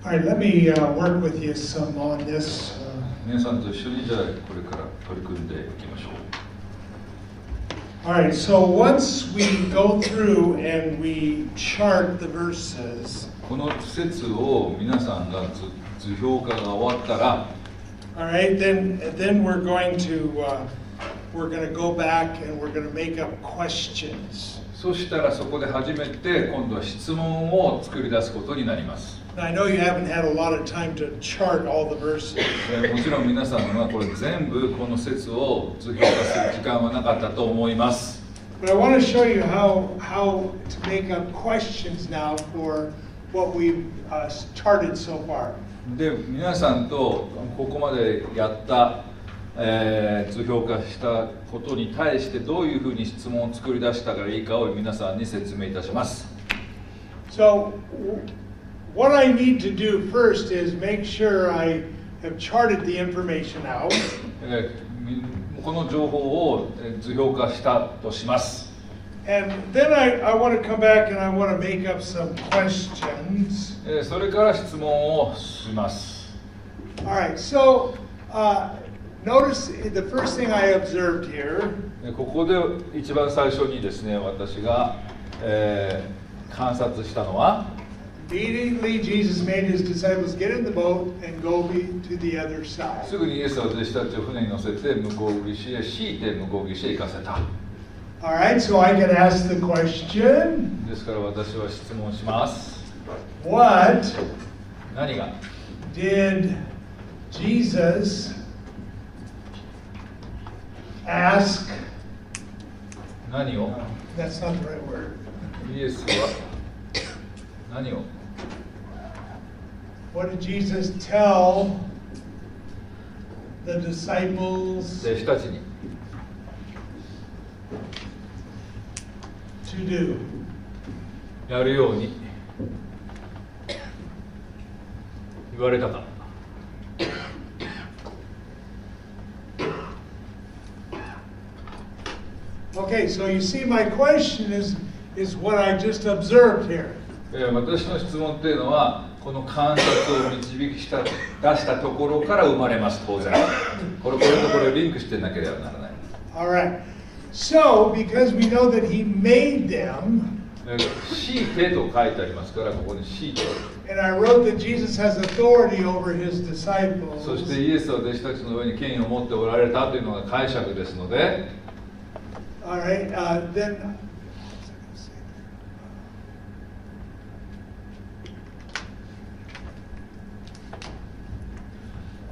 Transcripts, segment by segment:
All right, let me work with you some on this. 皆さんと一緒にじゃあこれから取り組んでいきましょう。All right, so once we go through and we chart the verses, この節を皆さんが図表化が終わったら、all right, then we're going to go back and we're going to make up questions. そしたらそこで初めて今度は質問を作り出すことになります。Now, I know you haven't had a lot of time to chart all the verses. もちろん皆さんはこれ全部この説を図表化する時間はなかったと思います。But I want to show you how to make up questions now for what we've charted so far. で、皆さんとここまでやった、図表化したことに対してどういうふうに質問を作り出したらいいかを皆さんに説明いたします。So, what I need to do first is make sure I have charted the information out. この情報を図表化したとします。And then I want to come back and I want to make up some questions. それから質問をします。All right, so notice the first thing I observed here. ここで一番最初にですね、私が、観察したのは、Immediately, Jesus made his disciples get in the boat and go to the other side. すぐにイエスは弟子たちを船に乗せて向こう岸へ敷いて向こう岸へ行かせた。All right, so I can ask the question. ですから私は質問します。What 何が did Jesus ask? 何を That's not the right word. イエスは何を What did Jesus tell the disciples 弟子たちに to do? やるように言われたか。Okay, so you see my question is what I just observed here. 私の質問というのはこの観察を導き出したところから生まれます。当然これとこれをリンクしてなければならない。 All right. So, because we know that he made them, 強いてと書いてありますからここに強いて and I wrote that Jesus has authority over his disciples. そしてイエスは弟子たちの上に権威を持っておられたというのが解釈ですので All right, then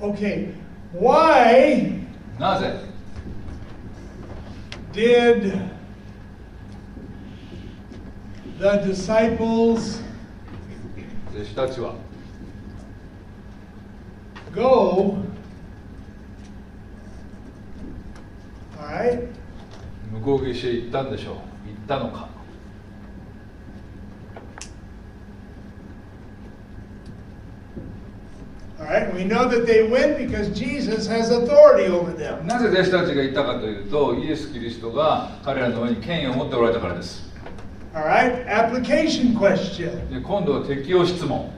okay, why なぜ did the disciples 弟子たちは go? All right. 向こう岸へ行ったんでしょう。行ったのか。All right, we know that they went because Jesus has authority over them. なぜ弟子たちが行ったかというと、イエス・キリストが彼らの上に権威を持っておられたからです。All right, application question. で今度は適用質問。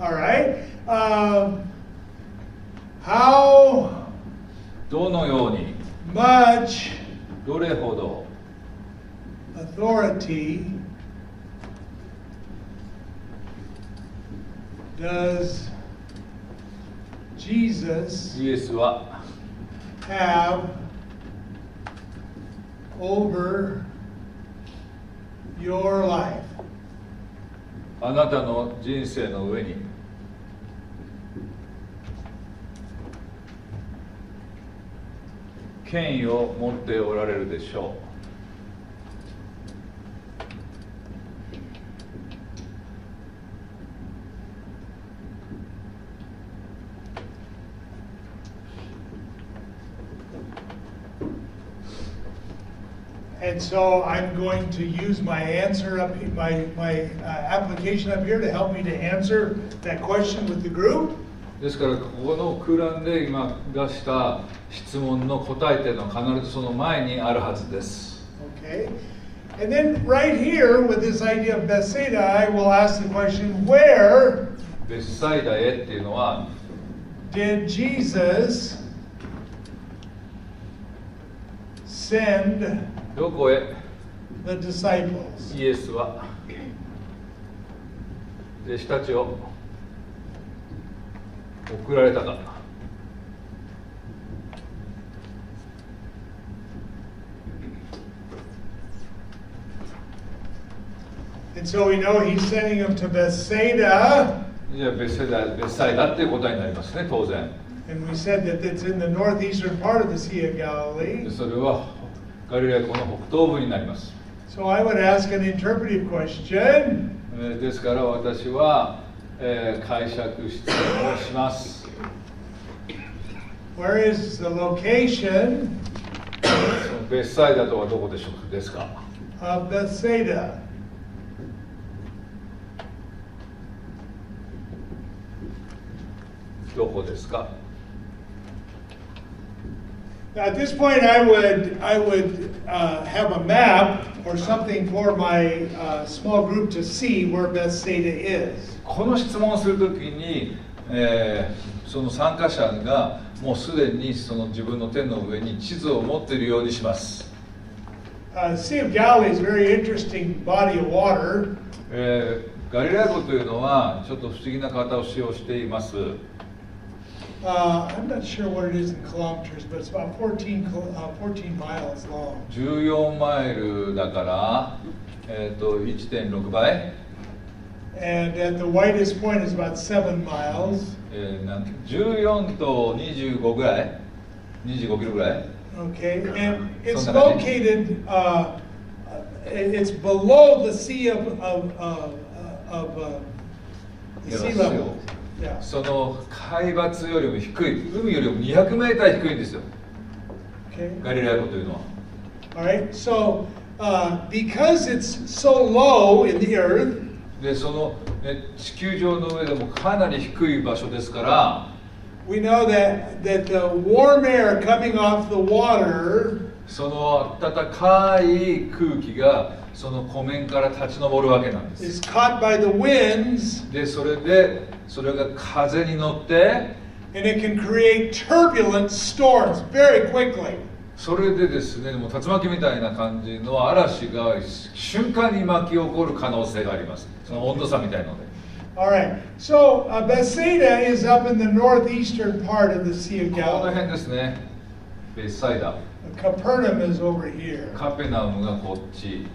All right, how どのように、much どれほど authority does Jesus イエスは have over your life? あなたの人生の上に権威を持っておられるでしょう。And so I'm going to use my answer up, my application up here to help me to answer that question with the group. ですからここの空欄で今出した質問の答えというのは必ずその前にあるはずです。Okay. And then right here with this idea of Bethsaida, I will ask the question, where ベスサイダへっていうのは、 Did Jesus send どこへ the disciples? イエスは弟子たちを送られたか。And so we know he's sending them to Bethsaida. じゃあベスサイダっていう答えになりますね、当然。 And we said that it's in the northeastern part of the Sea of で Galilee. それはガリラヤ湖の北東部になります。 So I would ask an interpretive question. ですから私は、解釈質問をします。 Where is the location そのベスサイダとはどこでしょうですか。 of Bethsaida? どこですか。 Now, at this point, I would have a map or something for my small group to see where Bethsaida is. この質問をするときに、その参加者がもうすでにその自分の手の上に地図を持っているようにします。Sea of Galilee is a very interesting body of water. ガリラヤ湖というのはちょっと不思議な形をしています。I'm not sure what it is in kilometers, but it's about 14 miles long. 14マイルだから、1.6 倍。 And at the widest point is about 7 miles. 14と25ぐらい、25キロぐらい。 Okay, and it's そんな感じ。 located, it's below the sea of the sea level. Yeah. その海抜よりも低い、海よりも200メーター低いんですよ。 Okay. ガリラヤ湖というのは。 All right. So because it's so low in the earth, で、その、ね、地球上の上でもかなり低い場所ですから、 we know that the warm air coming off the water その暖かい空気がその湖面から立ち上るわけなんです。 is caught by the winds, で、それが風に乗って、 and it can create turbulent storms very quickly. それでですね、もう竜巻みたいな感じの嵐が瞬間に巻き起こる可能性があります。その温度差みたいので。 All right. So Bethsaida is up in the northeastern part of the Sea of この Galilee. 辺ですね。ベスサイダ。 Capernaum is over here. カペナウムがこっち。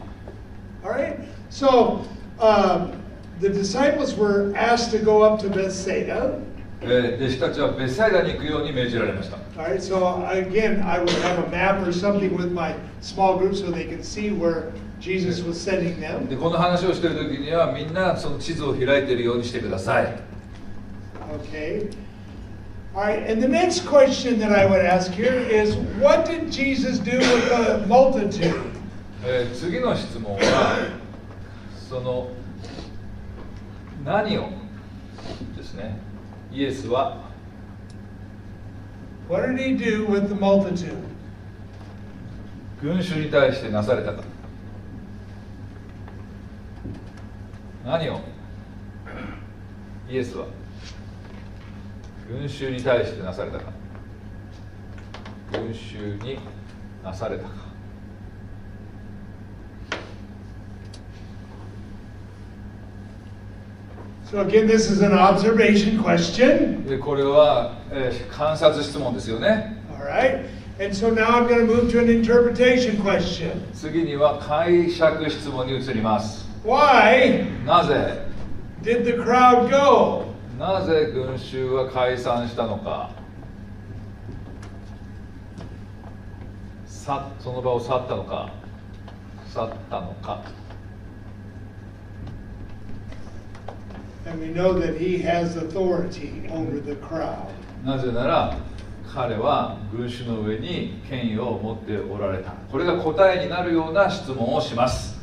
All right. So the disciples were asked to go up to Bethsaida. 弟子たちはベスサイダに行くように命じられました。 All right. So again, I would have a map or something with my small group so they can see where Jesus was sending them. で、この話をしている時にはみんなその地図を開いているようにしてください。 Okay. All right. And the next question that I would ask here is, what did Jesus do with the multitude? 次の質問はその何をですね、イエスは What did he do with the multitude? 群衆に対してなされたか。何をイエスは群衆に対してなされたか。群衆になされたか。So again, this is an observation question. でこれは、観察質問ですよね。 All right. And so now I'm going to move to an interpretation question. 次には解釈質問に移ります。 Why なぜ did the crowd go? なぜ群衆は解散したのか。その場を去ったのか。去ったのか。 And we know that he has authority over the crowd. なぜなら彼は群衆の上に権威を持っておられた。これが答えになるような質問をします。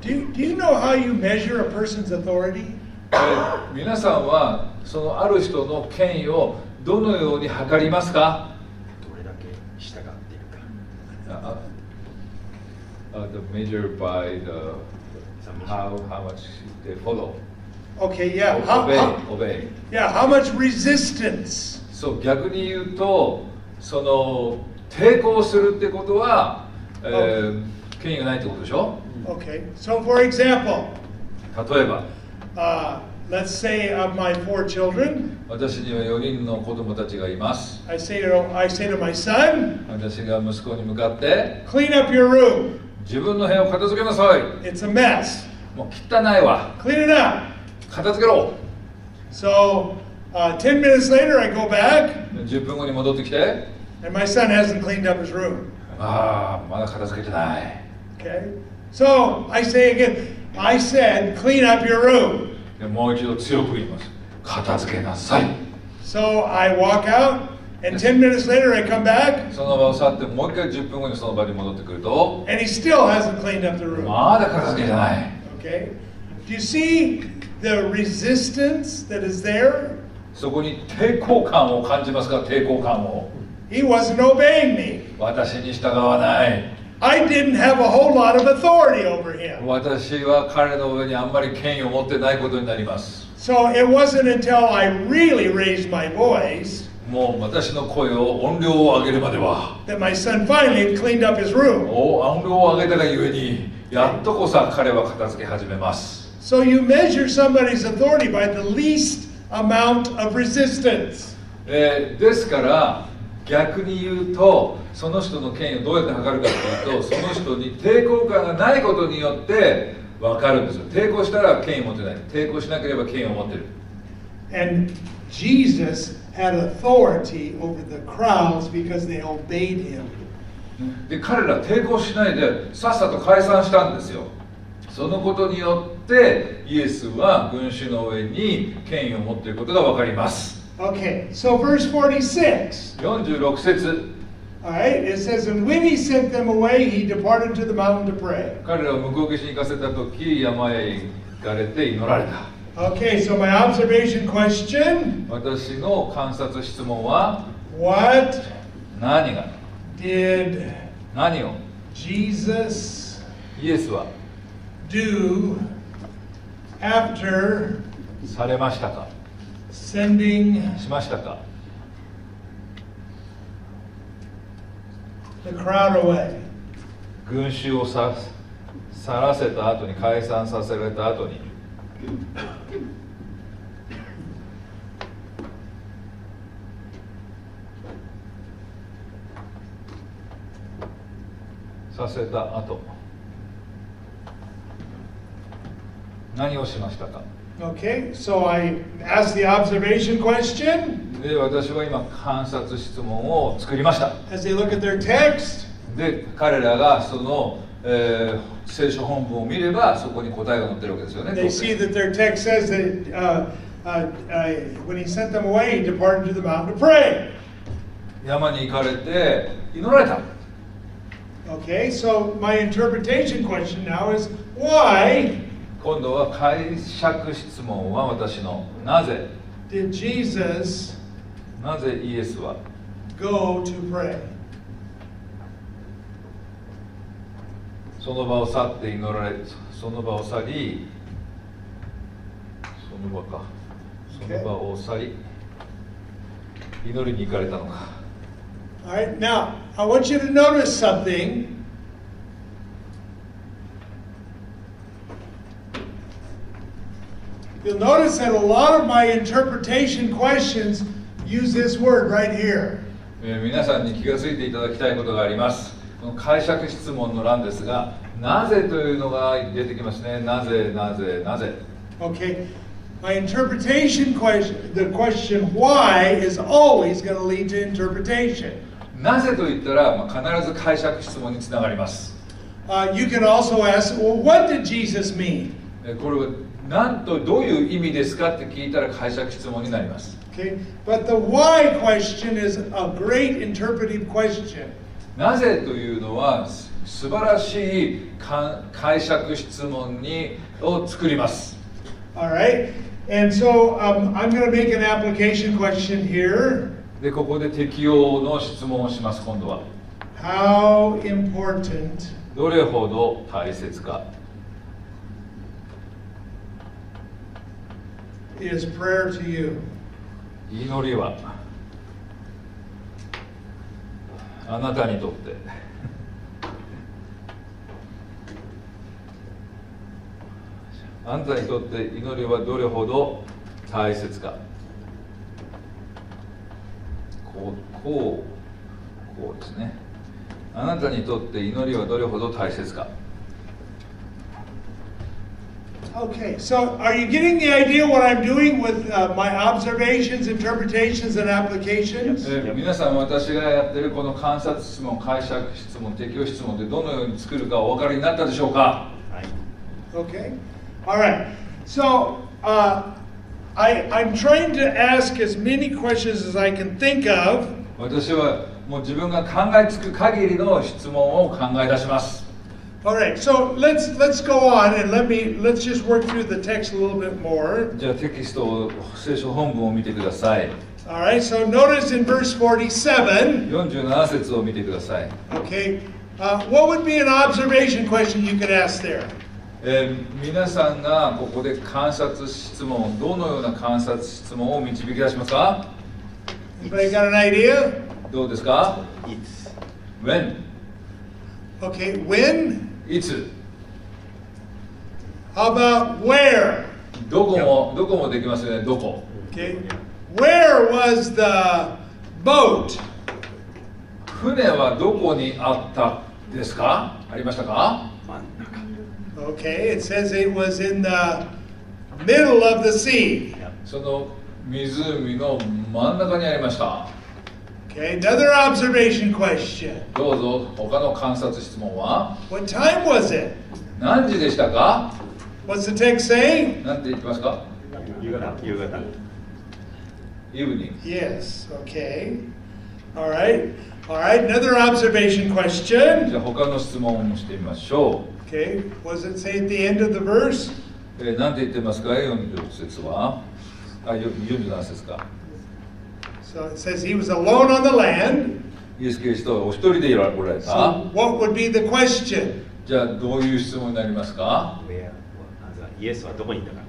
Do you know how you measure a person's authority? 皆さんはそのある人の権威をどのように測りますか？どれだけ従っているか。The measure by the how much they follow. Okay, yeah. How, obey. yeah, how much resistance? そう、逆に言うと、その抵抗するってことは、権威がないってことでしょ。 Okay, so for example, 例えば、let's say of my 4 children, 私には4人の子供たちがいます。I say to my son, 私が息子に向かって、clean up your room. 自分の部屋を片付けなさい。 It's a mess. もう汚いわ。 Clean it up. 片付けろ。 So 10 minutes later, I go back, 10分後に戻ってきて、 and my son hasn't cleaned up his room. ああ、まだ片付けてない。 Okay, so I say again, I said, clean up your room. でもう一度強く言います。片付けなさい。 So I walk out, and 10 minutes later, I come back, その場を去ってもう一回10分後にその場に戻ってくると、 and he still hasn't cleaned up the room. まだ片付けてない。 Okay, do you see the resistance that is there? そこに抵抗感を感じますか？抵抗感を。 He wasn't obeying me. 私に従わない。 I didn't have a whole lot of authority over him. 私は彼の上にあんまり権威を持ってないことになります。 So it wasn't until I really raised my voice もう私の声を音量を上げるまでは、 that my son finally cleaned up his room. 音量を上げたがゆえに、やっとこそ彼は片付け始めます。 So you measure somebody's authority by the least amount of resistance. ですから逆に言うと、その人の権威をどうやって測るかというと、その人に抵抗感がないことによって分かるんですよ。抵抗したら権威を持ってない。抵抗しなければ権威を持ってる。 And Jesus had authority over the crowds because they obeyed him. で彼ら抵抗しないでさっさと解散したんですよ。そのことによってイエスは群衆の上に権威を持っていることが分かります。 Okay, so verse 46. 46節。 All right, it says, and when he sent them away, he departed to the mountain to pray. 彼らを向こう岸に行かせた時、山へ行かれて祈られた。 Okay, so my observation question, 私の観察質問は、 what 何が did 何を Jesus イエスは do after されましたか？ sending しましたか？ the crowd away? 群衆を去らせた後に、解散させられた後に、させた後、何をしましたか？ Okay, so I asked the observation question で、私は今観察質問を作りました。 as they look at their text. で、彼らがその、聖書本文を見ればそこに答えが載ってるわけですよね。 They see that their text says that when he sent them away, he departed to the mountain to pray. 山に行かれて祈られた。 Okay, so my interpretation question now is why 今度は解釈質問は私の。なぜ did Jesus なぜイエスは go to pray? その場を去って祈られ、その場を去り、その場か、その場を去り、祈りに行かれたのか。 All right, now I want you to notice something. You'll notice that a lot of my interpretation questions use this word right here. 皆さんに気がついていただきたいことがあります。この解釈質問の欄ですが、なぜというのが出てきますね。なぜ、なぜ、なぜ。 Okay, my interpretation question, the question why is always going to lead to interpretation. なぜと言ったら、必ず解釈質問につながります。You can also ask, well, what did Jesus mean? これは何とどういう意味ですかって聞いたら解釈質問になります。 Okay, but the why question is a great interpretive question. なぜというのは素晴らしい解釈質問を作ります。 All right, and so I'm going to make an application question here. で、ここで適用の質問をします。今度は How important どれほど大切か。is prayer to you? 祈りはあなたにとってあなたにとって祈りはどれほど大切か。こうですね。あなたにとって祈りはどれほど大切か。Okay, so are you getting the idea what I'm doing with my observations, interpretations, and applications? 皆さん、私がやっているこの観察質問、解釈質問、適応質問でどのように作るかお分かりになったでしょうか。Okay, all right. So I'm trying to ask as many questions as I can think of. 私はもう自分が考えつく限りの質問を考え出します。All right, so let's go on and let's just work through the text a little bit more. じゃあテキストを聖書本文を見てください。All right, so notice in verse 47. 47節を見てください。Okay, what would be an observation question you could ask there? 皆さんがここで観察質問、どのような観察質問を導き出しますか？ Anybody got an idea? どうですか？ It's When? Okay, when? いつ？ How about where? どこもできますよね。どこ？ Okay, where was the boat? 船はどこにあったですか？ありましたか？真ん中。Okay, it says it was in the middle of the sea. その湖の真ん中にありました。Okay, another observation question. どうぞ他の観察質問は What time was it? 何時でしたか？ What's the text saying? 何て言ってますか？夕方。Evening。 Yes, okay. All right. All right, another observation じ question. ゃあ他の質問をしてみましょ Okay, what does it say at the end of the verse? う。何て言ってますか？46節は47節か。So it says he was alone on the land. イエス・キリストはお一人でおられた。 So what would be the question? じゃあどういう質問になりますか？ イエスはどこにいたか。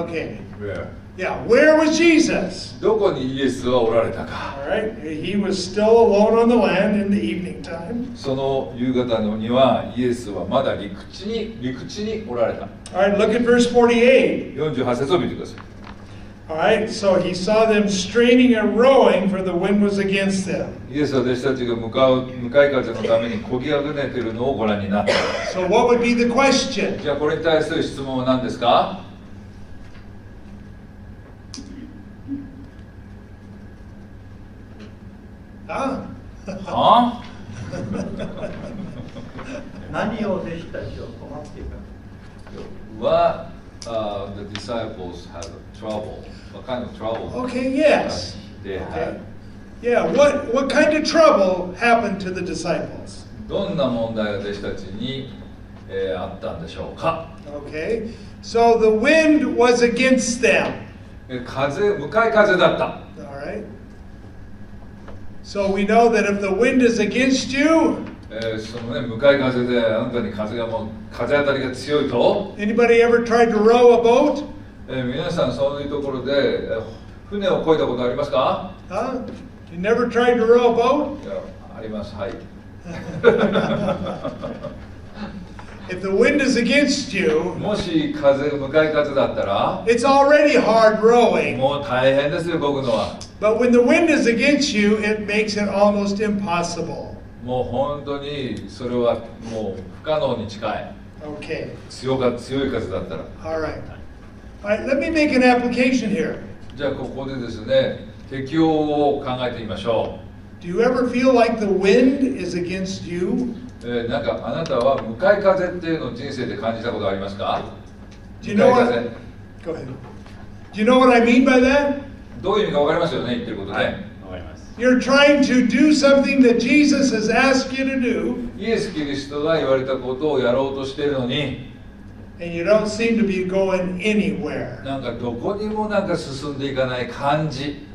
Okay. Where? Yeah, where was Jesus? どこにイエスはおられたか。 All right, he was still alone on the land in the evening time. その夕方のにはイエスはまだ陸地におられた。 All right, look at verse 48. 48節を見てください。 All right, so he saw them straining and rowing, for the wind was against them. イエスは弟子たちが向かい風のために漕ぎあぐねているのをご覧になった。 So what would be the question? じゃあこれに対する質問は何ですか？ Huh? は何を弟子たちを困っていたか。？What the disciples had trouble? What kind of trouble? Okay, yes. They Okay. had. Yeah, what kind of trouble happened to the disciples? どんな問題が弟子たちに、あったんでしょうか？ Okay, so the wind was against them. 向かい風だった。 All right. So we know that if the wind is against you, そのね、向かい風であなたに風当たりが強いと、 anybody ever tried to row a boat? 皆さんそういうところで船を漕いだことありますか？ Huh? You never tried to row a boat? いや、あります。はい。 If the wind is against you, もし向かい風だったら、 it's already hard rowing. もう大変ですよ、漕ぐのは。 But when the wind is against you, it makes it almost impossible. もう本当にそれはもう不可能に近い。 Okay. 強い風だったら。 All right. All right, let me make an application here. じゃあここでですね、適応を考えてみましょ Do you ever feel like the wind is against you? う。なんかあなたは向かい風っていうのを人生で感じたことありますか？ Do you 向 know かい what? 風。 Go ahead. Do you know what I mean by that? どういう意味か分かりますよね、言ってることね。わかります。You're trying to do something that Jesus has asked you to do, イエス・キリストが言われたことをやろうとしているのに、 and you don't seem to be going anywhere. なんかどこにもなんか進んでいかない感じ。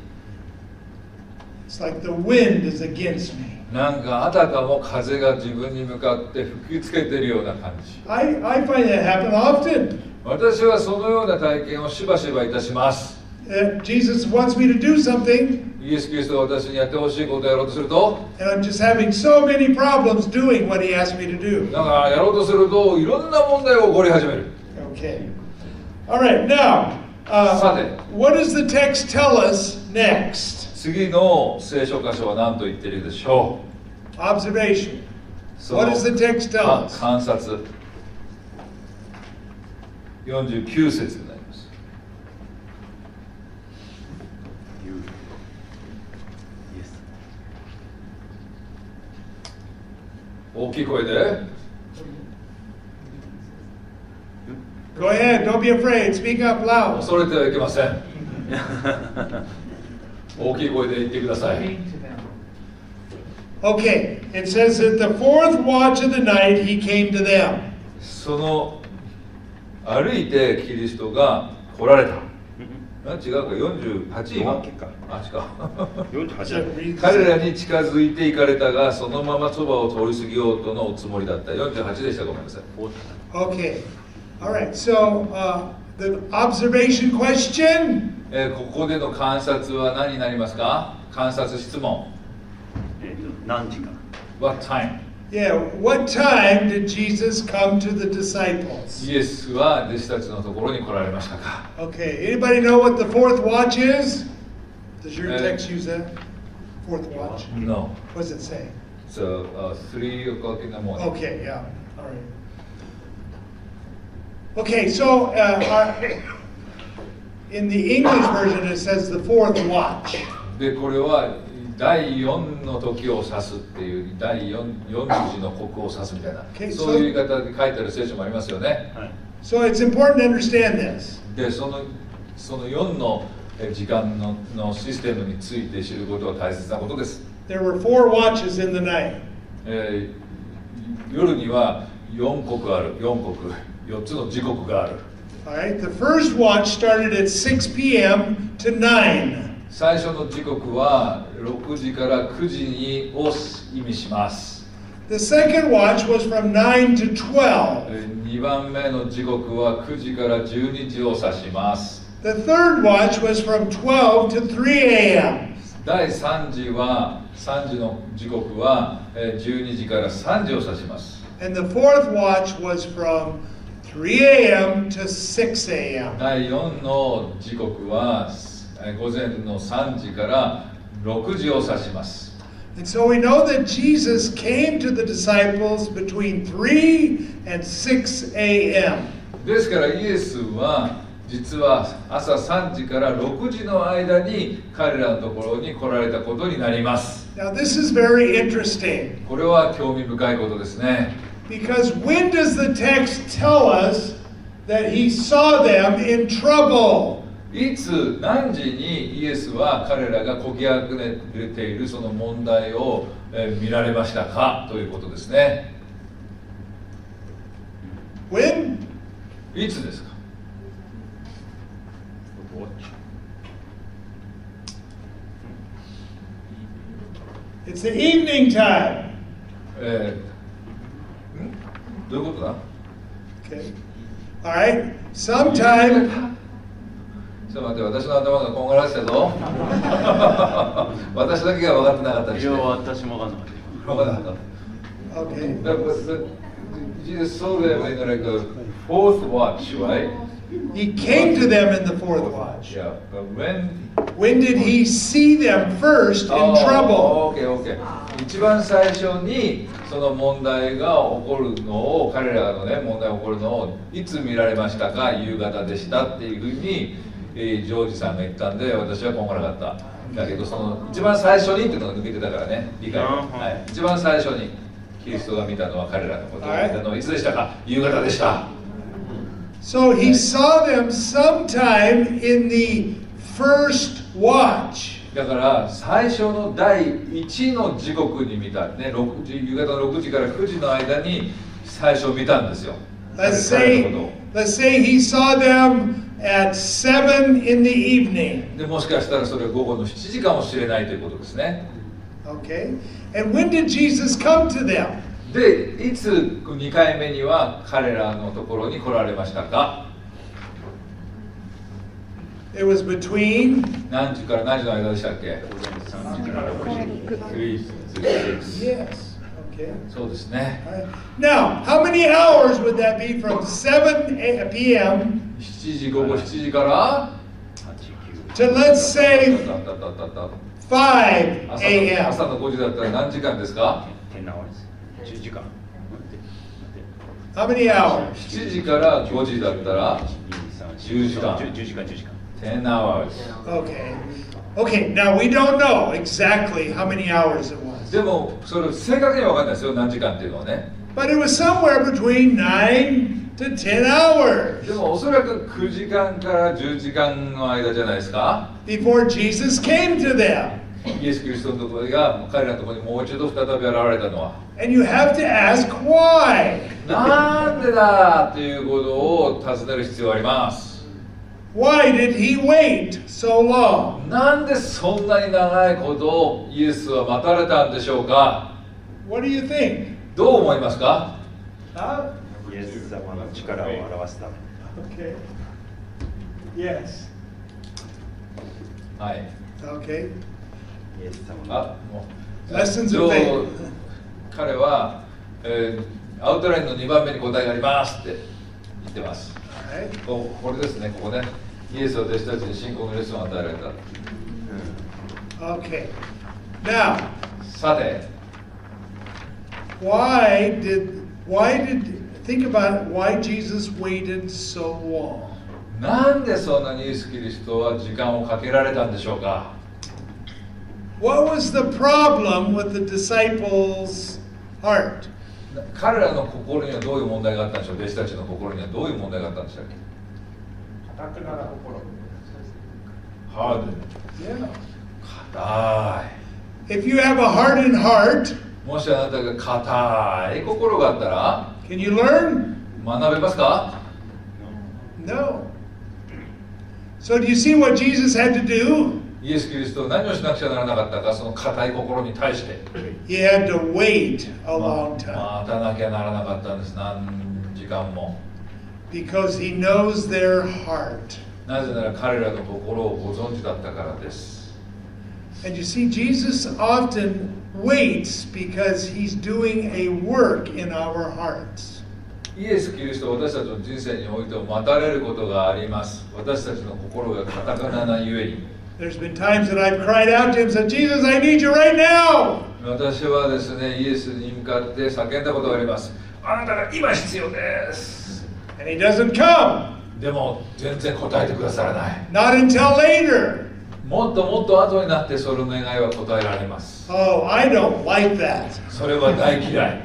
It's like the wind is against me. なんかあたかも風が自分に向かって吹きつけているような感じ。 I find that happen often. 私はそのような体験をしばしばいたします。Jesus wants me to do something, イエス・キリストが私にやってほしいことをやろうとすると、 and I'm just having so many problems doing what he asked me to do. だからやろうとするといろんな問題が起こり始める。 Okay. All right, now, Sade. what does the text tell us next? 次の聖書箇所は何と言っているでしょ Observation. う。そ What does the text tell か us? 観察。49節になります。大きい声で。 Go ahead, don't be afraid, speak up loud. 恐れてはいけません。大きい声で言ってください。 Okay, it says at the fourth watch of the night he came to them. その歩いてキリストが来られた。違うか、48今。あ、違う。48彼らに近づいて行かれたが、そのままそばを通り過ぎようとのおつもりだった。48でした。ごめんなさい。 Okay, all right, so the observation question. ここでの観察は何になりますか？観察質問。何時か What time? Yeah, what time did Jesus come to the disciples? イエスは弟子たちのところに来られましたか？ Okay, anybody know what the fourth watch is? Does your text use that? Fourth watch? No. What does it say? So, 3 o'clock in the morning. Okay, yeah, all right. Okay, so in the English version it says the fourth watch. で、これは第4の時を指すっていう第4時の刻を指すみたいな、 Okay, そういう言い方で書いてある聖書もありますよね。はい So it's important to understand this. で、その4の時間のシステムについて知ることは大切なことです。 There were 4 watches in the night. 夜には4刻ある、4つの時刻がある。 All right, the first watch started at 6 p.m. to 9. 最初の時刻は6時から9時にを意味します。 The second watch was from 9 to 12. 2番目の時刻は9時から12時を指します。 The third watch was from 12 to 3 a.m. 第3時の時刻は12時から3時を指します。 And the fourth watch was from 3 a.m. to 6 a.m. 第4の時刻は午前の3時から6時を指します。 And so we know that Jesus came to the disciples between 3 and 6 a.m. ですからイエスは実は朝3時から6時の間に彼らのところに来られたことになります。 Now this is very interesting これは興味深いことですね。 because when does the text tell us that he saw them in trouble? いつ何時にイエスは彼らがこぎあぐねているその問題を見られましたかということですね。 When? いつですか？ It's the evening time. どういうことだ？ Okay. All right. Sometime. ちょっと待って、私の頭がこんがらしてたぞ。私だけが分かってなかったりして。私も分かんなかった。分かんなかった。 Okay. But Jesus saw them in like a fourth watch, right? He came to them in the fourth watch. Yeah, but when When did he see them first in trouble? Okay, okay. 一番最初にその問題が起こるのを、彼らのね、問題が起こるのをいつ見られましたか？夕方でしたっていうふうに、ジョージさんが言ったんで、私はこんがらかった。だけど、その一番最初にっていうのが抜けてたからね、理解が。はい、一番最初にキリストが見たのは彼らのことを見たのはいつでしたか？夕方でした。So he saw them sometime in the first watch. だから最初の第1の時刻に見た、ね、夕方の6時から9時の間に最初見たんですよ。Let's say he saw them at 7 in the evening. でもしかしたらそれは午後の7時かもしれないということですね。Okay? And when did Jesus come to them? で、いつ2回目には彼らのところに来られましたか？ It was between 何時から何時の間でしたっけ？ 3時から5時。 3 to 6。 Yes. Okay. そうですね。 All right. Now, how many hours would that be from 7 p.m. 7時、午後7時からto, let's say, 5 朝 a.m.? の5時だったら何時間ですか？ 10 hours。10時間。 How many hours? 7時から5時だったら10時間。 10時間、10時間。 10 hours。 Okay. Okay, now we don't know exactly how many hours it was. でもそれ正確には分かんないですよ、何時間っていうのはね。 But it was somewhere between 9 to 10 hours でもおそらく9時間から10時間の間じゃないですか。 before Jesus came to them. イエス・キリストのところが彼らのところにもう一度再び現れたのは。 And you have to ask why. なんでだということを尋ねる必要があります。 Why did he wait so long? なんでそんなに長いことイエスは待たれたんでしょうか。 What do you think? どう思いますか？ Huh? イエス様の力を表すため。 Okay. Yes. はい。 Okay. イエス様のあ、もう Lessons of faith. 彼は、アウトラインの2番目に答えがありますって言ってます。 Alright. これですね、ここね。イエスは弟子たちに信仰のレッスンを与えられた。 Okay. Now, さて、think about why Jesus waited so long. なんでそんなにイエス・キリストは時間をかけられたんでしょうか。 What was the problem with the disciples' heart? 彼らの心にはどういう問題があったんでしょう。弟子たちの心にはどういう問題があったんでしたっけ。ハード。 Yeah. 硬い。 If you have a hardened heart, もしあなたが硬い心があったら can you learn? 学べますか？ No. So do you see what Jesus had to do? イエス・キリストは何をしなくちゃならなかったか、その硬い心に対して。 He had to wait a long time 待たなきゃならなかったんです。何時間も。 because he knows their heart. なぜなら彼らの心をご存知だったからです。 And you see, Jesus often waits because he's doing a work in our hearts. イエス・キリストは私たちの人生においても待たれることがあります。私たちの心が硬かなゆえに。There's been times that I've cried out to him and said, Jesus, I need you right now. 私はですね、イエスに向かって叫んだことがあります。あなたが今必要です。 And he doesn't come. でも全然答えてくださらない。 Not until later. もっともっと後になってその願いは答えられます。 Oh, I don't like that. それは大嫌い。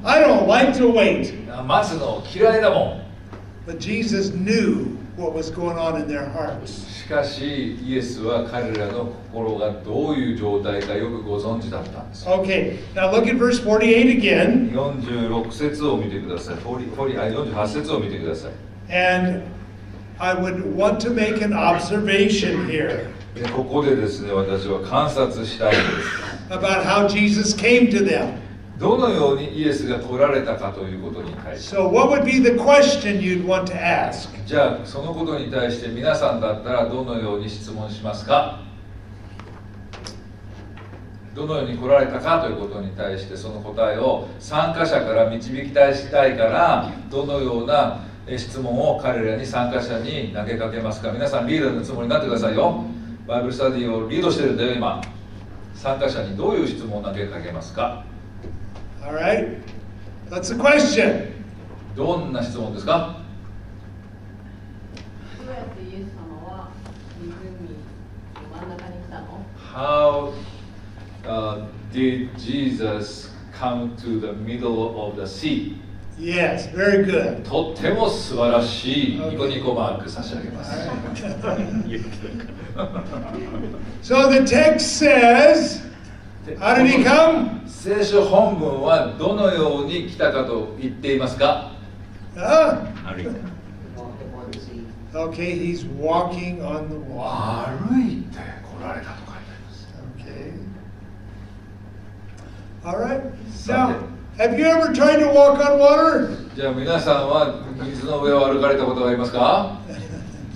I don't like to wait. 待つの嫌いだもん。 But Jesus knew what was going on in their hearts. しかしイエスは彼らの心がどういう状態かよくご存知だったんです。 Okay, now look at verse 48 again. 46節を見てください。48節を見てください。 And I would want to make an observation here でここでですね、私は観察したいです。 about how Jesus came to them. どのようにイエスが来られたかということに対して。 So, what would be the question you'd want to ask? じゃあそのことに対して皆さんだったらどのように質問しますか？どのように来られたかということに対してその答えを参加者から導きたいからどのような質問を彼らに参加者に投げかけますか？皆さんリーダーのつもりになってくださいよ。バイブルスタディをリードしてるんだよ今。参加者にどういう質問を投げかけますか？ All right? That's the question. どんな質問ですか？どうやってイエス様は湖の真ん中に来たの？ How did Jesus come to the middle of the sea? Yes, very good. とっても素晴らしいニコニコマーク差し上げます。 So the text says, how did he come? 聖書本文はどのように来たかと言っていますか？ Huh? 歩いた。 Okay, he's walking on the water. 歩いて来られたと書いてあります。 Okay. All right. Now, have you ever tried to walk on water? じゃあ皆さんは水の上を歩かれたことがありますか？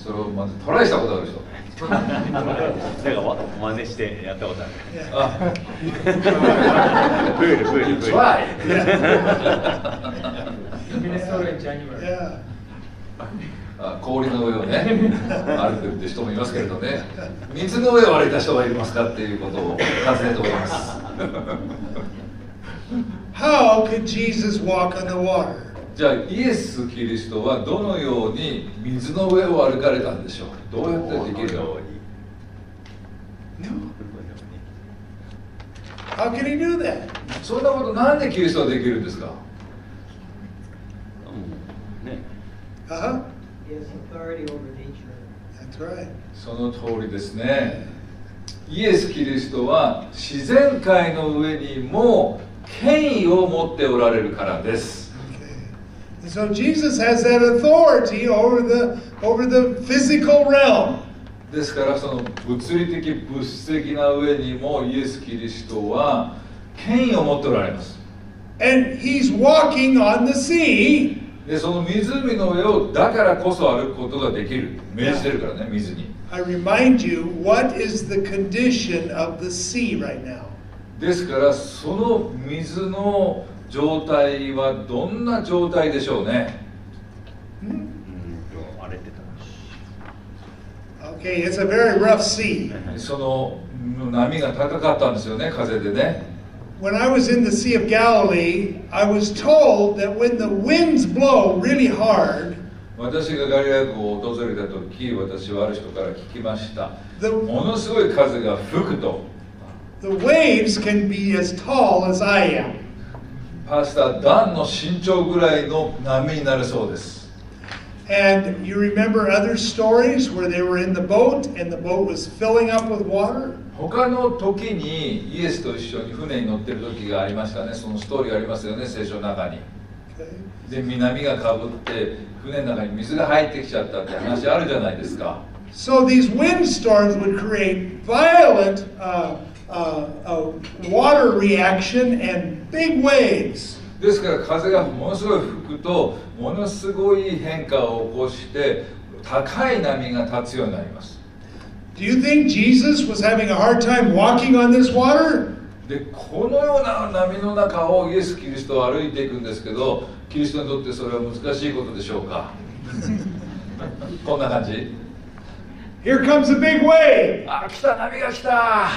それをまずトライしたことある人。だから真似してやったことある。あ、プール。トライ。Yeah. 氷の上をね歩くって人もいますけれどね、水の上を歩いた人がいますかっていうことを尋ねております。How could Jesus walk on the water? じゃあイエス・キリストはどのように水の上を歩かれたんでしょう。どうやってできるの？ How can he do that? そんなことなんでキリストはできるんですか？ね。Uh-huh. He has authority over nature. That's right. その通りですね。イエス・キリストは自然界の上にも権威を持っておられるからです。Okay. And so Jesus has that authority over the physical realm. ですからその物理的物質的な上にもイエス・キリストは権威を持っておられます。 And he's walking on the sea. でその湖の上をだからこそ歩くことができる。命じてるからね、水に。I remind you, what is the condition of the sea right now? ですからその水の状態はどんな状態でしょうね。荒れてた。Okay, it's a very rough sea. その波が高かったんですよね、風でね。When I was in the Sea of Galilee, I was told that when the winds blow really hard, 私がガリラヤ湖を訪れた時、私はある人から聞きました。 the, ものすごい風が吹くと、 the waves can be as tall as I am. パスターダンの身長ぐらいの波になるそうです。 And you remember other stories where they were in the boat and the boat was filling up with water? 他の時にイエスと一緒に船に乗ってる時がありましたね。そのストーリーありますよね、聖書の中に。 Okay. で、波がかぶって船の中に水が入ってきちゃったって話あるじゃないですか。 So these windstorms would create violent water reaction and big waves. ですから風がものすごい吹くとものすごい変化を起こして高い波が立つようになります。 Do you think Jesus was having a hard time walking on this water? でこのような波の中をイエス・キリストは歩いていくんですけど、キリストにとってそれは難しいことでしょうか？こんな感じ。 Here comes a big wave. あ、来た、波が来た。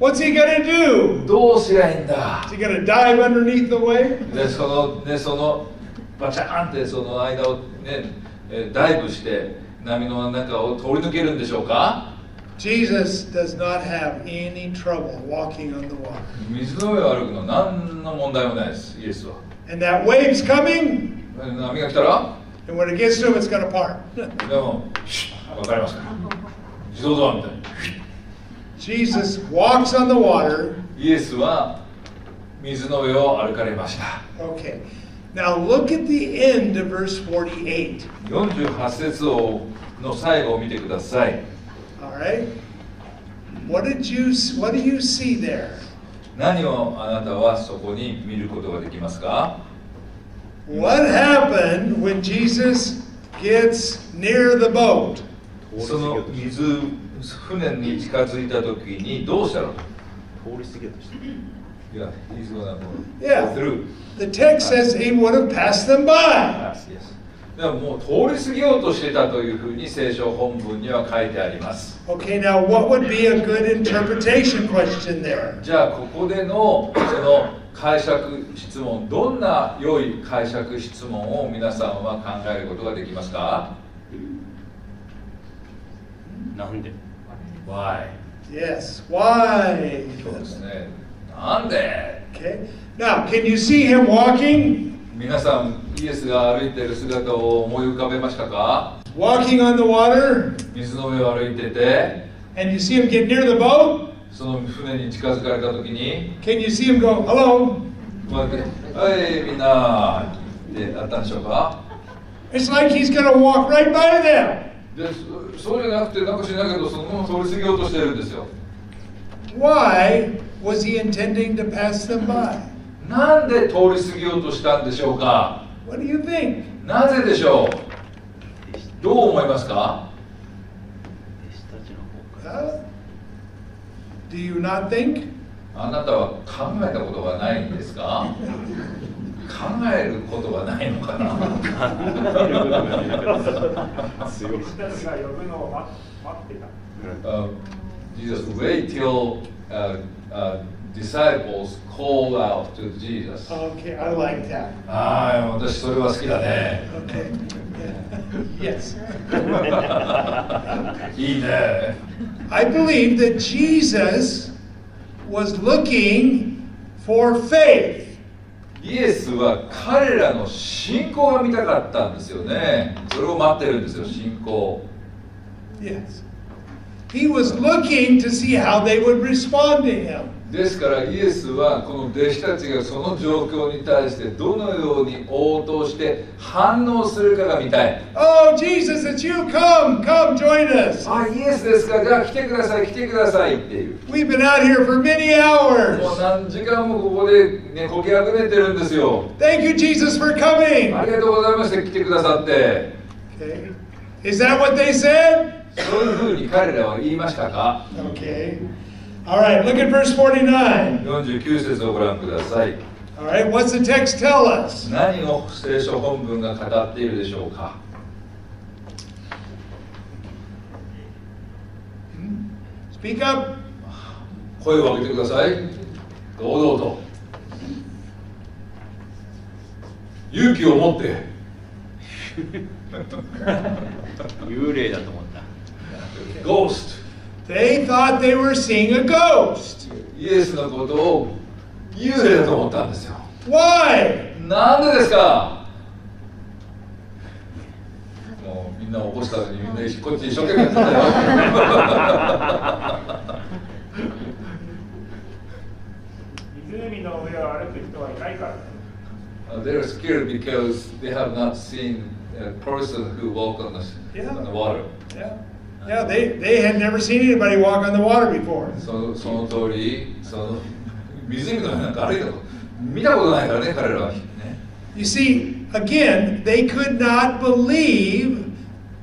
What's he gonna do? どうすりゃいいんだ。 Is he gonna dive underneath the wave? でそのバチャーンってその間をねダイブして波の中を通り抜けるんでしょうか？ Jesus does not have any trouble walking on the water. 水の上を歩くの何の問題もないです、イエスは。 And that wave's coming, 波が来たら and when it gets to him, it's gonna part. でもわかりますか？自動ドアみたいに。 Jesus walks on the water. イエスは水の上を歩かれました。 Okay. Now look at the end of verse 48. 48節の最後を見てください。 All right. What do you see there? 何をあなたはそこに見ることができますか？ What happened when Jesus gets near the boat? その船に近づいた時にどうしたの？通り過ぎようとして。いや、he's gonna go Yeah. through. The text says he would have passed them by. Yes, yes. でももう通り過ぎようとしてたというふうに聖書本文には書いてあります。 Okay, now what would be a good interpretation question there? じゃあここでのその解釈質問、どんな良い解釈質問を皆さんは考えることができますか？なんで？ Why? Yes. Why? そうですね。なんで？ Okay. Now, can you see him walking? 皆さんイエスが歩いている姿を思い浮かべましたか？ Walking on the water, 水の上を歩いてて、 and you see him get near the boat? その船に近づかれた時に、 Can you see him go, hello? こうやって「はいみんな」ってあったんでしょうか？ It's like he's going to walk right by them. でそうじゃなくてなんか知らないけどそのまま通り過ぎようとしてるんですよ。 Why was he intending to pass them by? なんで通り過ぎようとしたんでしょうか？ What do you think? なぜでしょう？どう思いますか？ Do you not think? あなたは考えたことがないんですか？考えることがないのかな。Jesus wait till disciples call out to Jesus. Okay, I like that. はい、私それは好きだね。Okay. Yes. いいね。I believe that Jesus was looking for faith. イエスは彼らの信仰が見たかったんですよね。それを待ってるんですよ、信仰。Yes. He was looking to see how they would respond to him. ですからイエスはこの弟子たちがその状況に対してどのように応答して反応するかが見たい。Oh, Jesus, it's you. Come, join us. あ、イエスですか。じゃあ来てくださいっていう。We've been out here for many hours. もう何時間もここでね、こきあぐねてるんですよ。Thank you, Jesus, for coming. ありがとうございました。来てくださって。Okay. Is that what they said? そういうふうに彼らは言いましたか？ Okay. All right, look at verse 49. 49節をご覧ください。All right, what's the text tell us? 何を聖書本文が語っているでしょうか。Speak up. 声を上げてください。堂々と。勇気を持って。幽霊だと思った。Ghost. They thought they were seeing a ghost. イエスのことを幽霊だと思ったんですよ。Why? なんでですか？もうみんな起こしたのにみんなこっち一生懸命やってたよ。湖の上を歩く人はいないからね。They're scared because they have not seen a person who walked on the water. Yeah, they had never seen anybody walk on the water before. その通り、その湖の上なんか歩いたこと見たことないからね、彼らはね。You see, again, they could not believe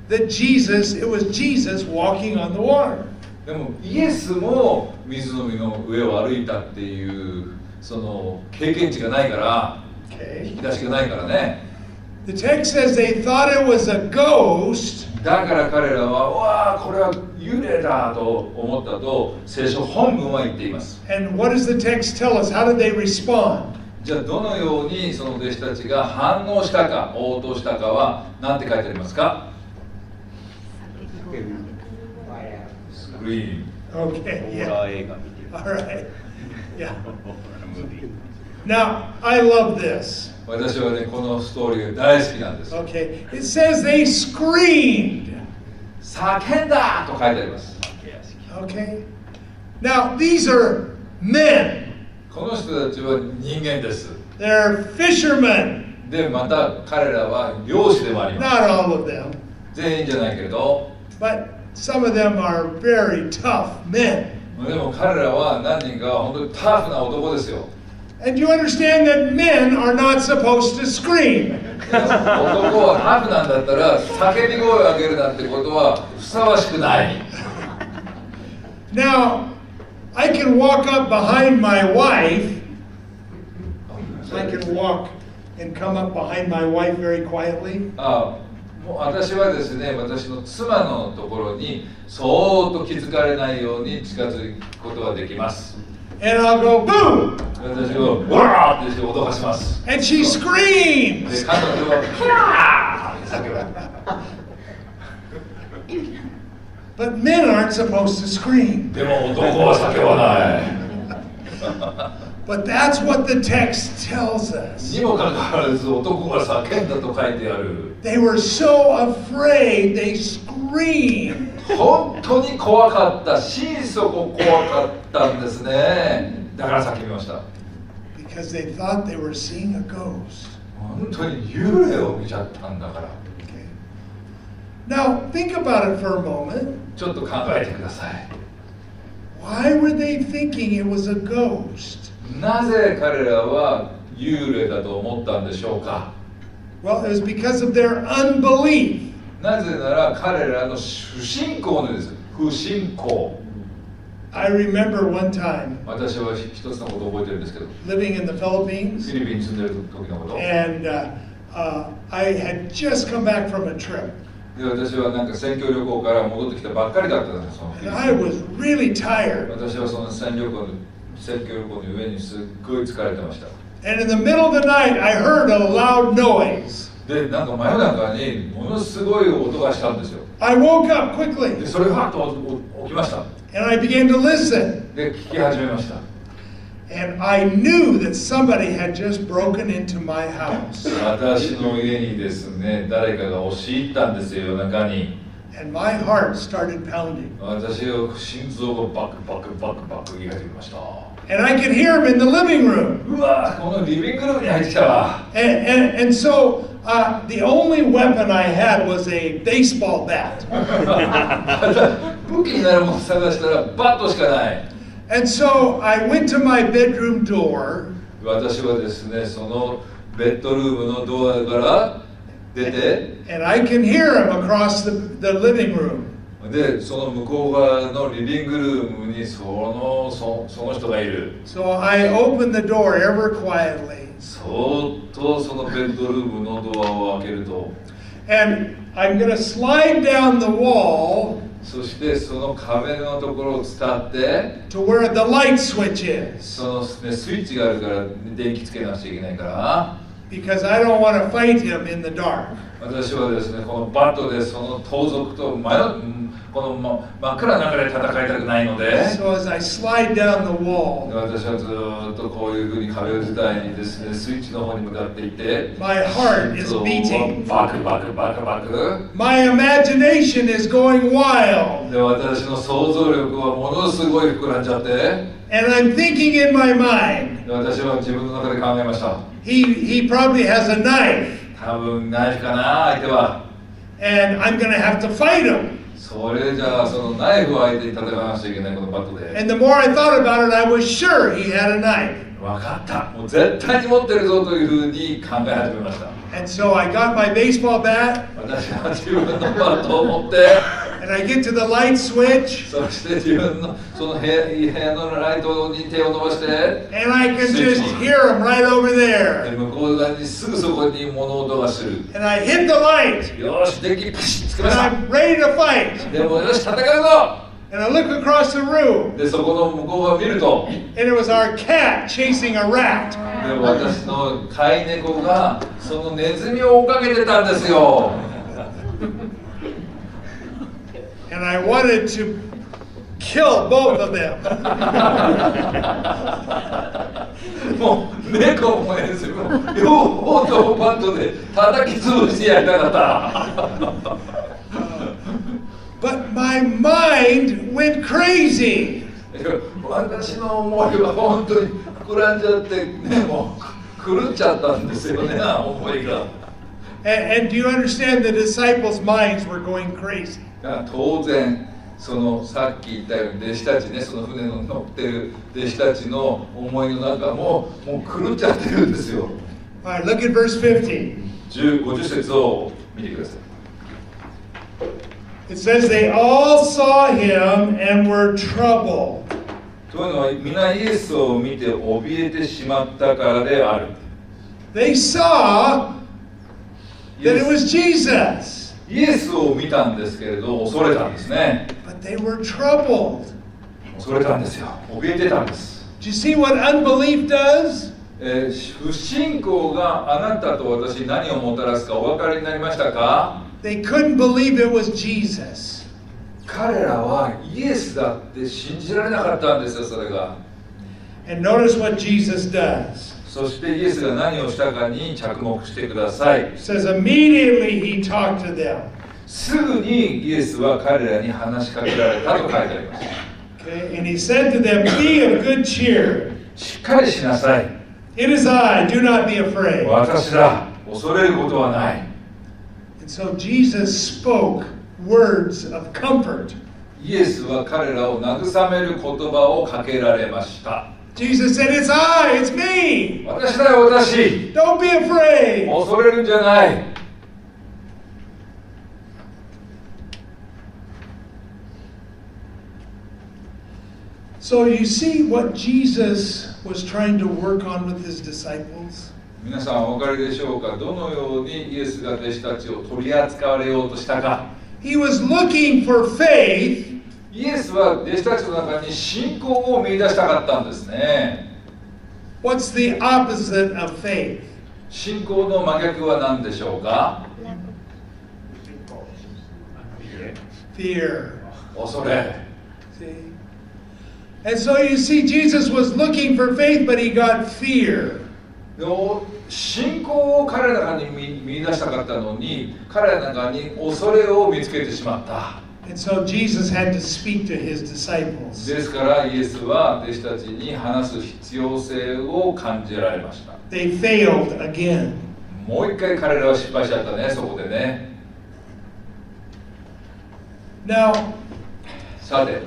that it was Jesus walking on the water. でもイエスも湖の上を歩いたっていうその経験値がないから、Okay. 引き出しがないからね。The text says they thought it was a ghost. だから彼らは、わあ、これは幽霊だと思ったと聖書本文は言っています。And what does the text tell us? How did they respond? じゃあどのようにその弟子たちが反応したか、応答したかは何て書いてありますか？スクリーン。Okay, ホラー yeah. 映画見てる。 All right. Yeah. ムービー。 Now, I love this. 私はね、このストーリーが大好きなんです。 Okay. It says they screamed. 叫んだと書いてあります。 Okay. Now, these are men. この人たちは人間です。 They're fishermen. で、また彼らは漁師でもあります。 Not all of them, 全員じゃないけれど、 but some of them are very tough men. でも彼らは何人かは本当にタフな男ですよ。 And you understand that men are not supposed to scream. 男はタフなんだったら叫び声を上げるなんてことはふさわしくない。 Now, I can walk up behind my wife. I can walk and come up behind my wife very quietly. もう私はですね、私の妻のところにそーっと気づかれないように近づくことができます。 And I'll go, boom! 私をわーってして脅かします。 And she screams. で、彼女はキャーって叫ぶ。 But men aren't supposed to scream. でも男は叫ばない。 But that's what the text tells us. にもかかわらず男が叫んだと書いてある。 They were so afraid, they screamed. 本当に怖かった、心底怖かったんですね。だから叫びました。 Because they thought they were seeing a ghost. 本当に幽霊を見ちゃったんだから。 Okay. Now, think about it for a moment. ちょっと考えてください。 Why were they thinking it was a ghost? なぜ彼らは幽霊だと思ったんでしょうか。 Well, it was because of their unbelief. なぜなら彼らの不信仰のです。不信仰。 I remember one time 私は一つのことを覚えてるんですけど、 living in the フ Philippines, ィリピンに住んでる時のこと。 and I had just come back from a trip. で、私はなんか選挙旅行から戻ってきたばっかりだったんです。そのフィリ And ピ I ン was really tired. 私はその選挙旅行の上にすっごい疲れてました。 And in the middle of the night, I heard a loud noise. で、なんか真夜中にものすごい音がしたんですよ。 I woke up quickly で、それがと起きました。 and I began to listen. で、聞き始めました。 And I knew that somebody had just broken into my house. 私の家にですね、誰かが押し入ったんですよ、夜中に。 And my heart started pounding. 私の心臓がバクバクバクバク言い始めました。 And I could hear him in the living room. うわ、このリビングルームに入ってきたわ。 And so the only weapon I had was a baseball bat. 武器になるものを探したらバットしかない。 And so I went to my bedroom door. 私はですね、そのベッドルームのドアから出て、 And I can hear him across the living room. で、その向こう側のリビングルームにその人がいる。 So I opened the door ever quietly. そーっとそのベッドルームのドアを開けると、 And I'm going to slide down the wall そしてその壁のところを伝って、 to where the light switch is. その、ね、スイッチがあるから電気つけなくちゃいけないから、 Because I don't want to fight him in the dark. 私はですね、このバットでその盗賊とこの真っ暗な中で戦いたくないので、 So as I slide down the で wall, 私はずっとこういうふうに壁を伝いにですね、スイッチの方に向かっていて、 my heart is そう beating. バクバクバクバク。 My imagination is going wild. で、私の想像力はものすごい膨らんじゃって、 And I'm thinking in my mind, で私は自分の中で考えました。 he probably has a knife, 多分ナイフかな、相手は。 and I'm going to have to fight him. それじゃあ、そのナイフを相手に戦わなくちゃいけない、このバットで。 And the more I thought about it, I was sure he had a knife. 分かった。もう絶対に持ってるぞというふうに考え始めました。 And so I got my baseball bat, 私は自分のバットを持って、 and I get to the light switch, そして自分のその部屋のライトに手を伸ばして、 and I can just hear him right over で there. 向こう側にすぐそこに物音がする。 And I hit the light, よし、電気パシッつけ and ました。 I'm ready to fight. でもよし、戦うぞ。 And I look across the room, で、そこの向こう側を見ると、 and it was our cat chasing a rat. で私の飼い猫がそのネズミを追っかけてたんですよ。 And I wanted to kill both of them. もう猫もネズミも両方ともバットで叩き潰してやりたかった。But my mind went crazy. 私の思いは本当に膨らんじゃってね、もう狂っちゃったんですよね、思いが。 And do you understand the disciples' minds were going crazy? 当然、そのさっき言ったように弟子たちね、その船の乗ってる弟子たちの思いの中ももう狂っちゃってるんですよ。 All right, look at verse 50. 50節を見てください。 It says they all saw him and were troubled. というのは皆イエスを見て怯えてしまったからである。 They saw that it was Jesus, イエスを見たんですけれど恐れたんですね。 but they were troubled. 恐れたんですよ。怯えてたんです。 Do you see what unbelief does? 不信仰があなたと私に何をもたらすかお分かりになりましたか？ They couldn't believe it was Jesus. 彼らはイエスだって信じられなかったんですよ、それが。 And notice what Jesus does. そしてイエスが何をしたかに着目してください。 It says immediately he talked to them. すぐにイエスは彼らに話しかけられたと書いてあります。 Okay? And he said to them, Be of good cheer. しっかりしなさい。 It is I, do not be afraid. 私だ。恐れることはない。 And so Jesus spoke words of comfort. イエスは彼らを慰める言葉をかけられました。 Jesus said, It's I, it's me. 私だよ、私。 Don't be afraid. 恐れるんじゃない。So you see what Jesus was trying to work on with his disciples? 皆さんお分かりでしょうか。どのようにイエスが弟子たちを取り扱われようとしたか。He was looking for faith. イエスは弟子たちの中に信仰を見出したかったんですね。What's the opposite of faith? 信仰の真逆は何でしょうか。Fear. 恐れ。See? And so you see, Jesus was looking for faith, but he got fear. 信仰を彼らの中に見出したかったのに、彼らの中に恐れを見つけてしまった。And so Jesus had to speak to his disciples. ですからイエスは弟子たちに話す必要性を感じられました。They failed again. もう一回彼らは失敗しちゃったね、そこでね。Now, さて、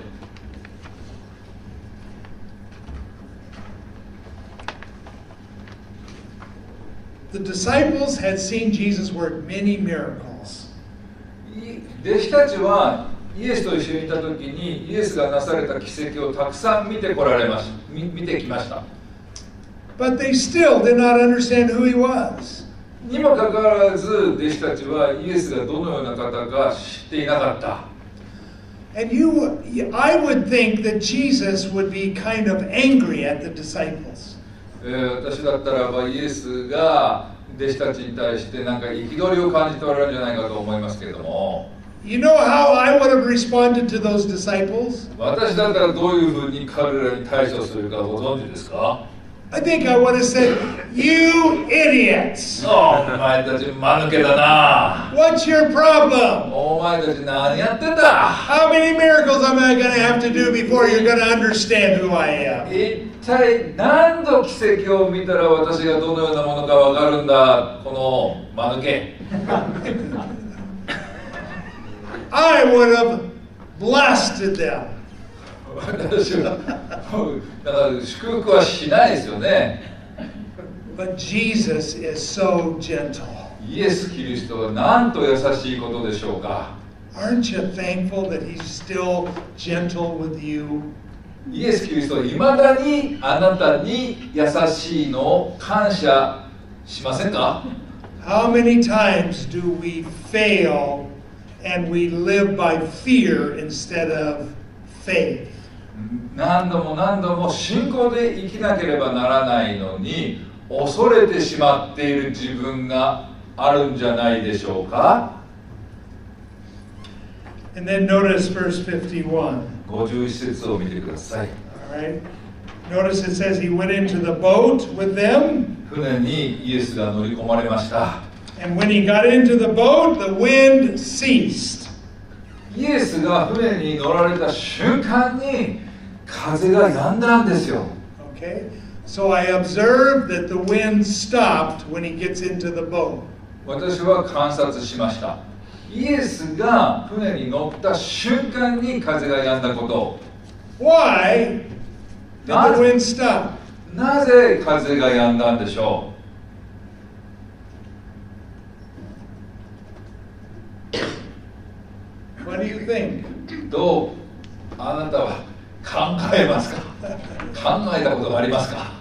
the disciples had seen Jesus work many miracles. 弟子たちはイエスと一緒にいた時にイエスがなされた奇跡をたくさん見てきました。But they still did not understand who he was. にもかかわらず弟子たちはイエスがどのような方か知っていなかった。And I would think that Jesus would be kind of angry at the disciples. 私だったらばイエスが弟子たちに対してなんか憤りを感じておられるんじゃないかと思いますけれども。You know how I would have responded to those disciples? 私だったらどういうふうに彼らに対処するかご存知ですか？ I think I would have said, "You idiots! お前たち間抜けだな。 What's your problem? お前たち何やってんだ。 How many miracles am I going to have to do before you're going to understand who I am?" 一体何度奇跡を見たら私がどのようなものかわかるんだ、この間抜け。I would have blasted them. 私はだから祝福はしないですよね。 But Jesus is so gentle. イエス・キリストはなんと優しいことでしょうか。 Aren't you thankful that he's still gentle with you? イエス・キリストはいまだにあなたに優しいのを感謝しませんか？ How many times do we fail and we live by fear instead of faith? 何度も何度も信仰で生きなければならないのに恐れてしまっている自分があるんじゃないでしょうか。 And then notice verse 51. 51節を見てください。 All right. Notice it says he went into the boat with them. 船にイエスが乗り込まれました。 And when he got into the boat, the wind ceased. イエスが船に乗られた瞬間に風が止んだんですよ。 Okay. So I observed that the wind stopped when he gets into the boat. 私は観察しました。イエスが船に乗った瞬間に風が止んだこと。 Why did the wind stop? なぜ風が止んだんでしょう What do you think? どうあなたは考えますか？考えたことがありますか？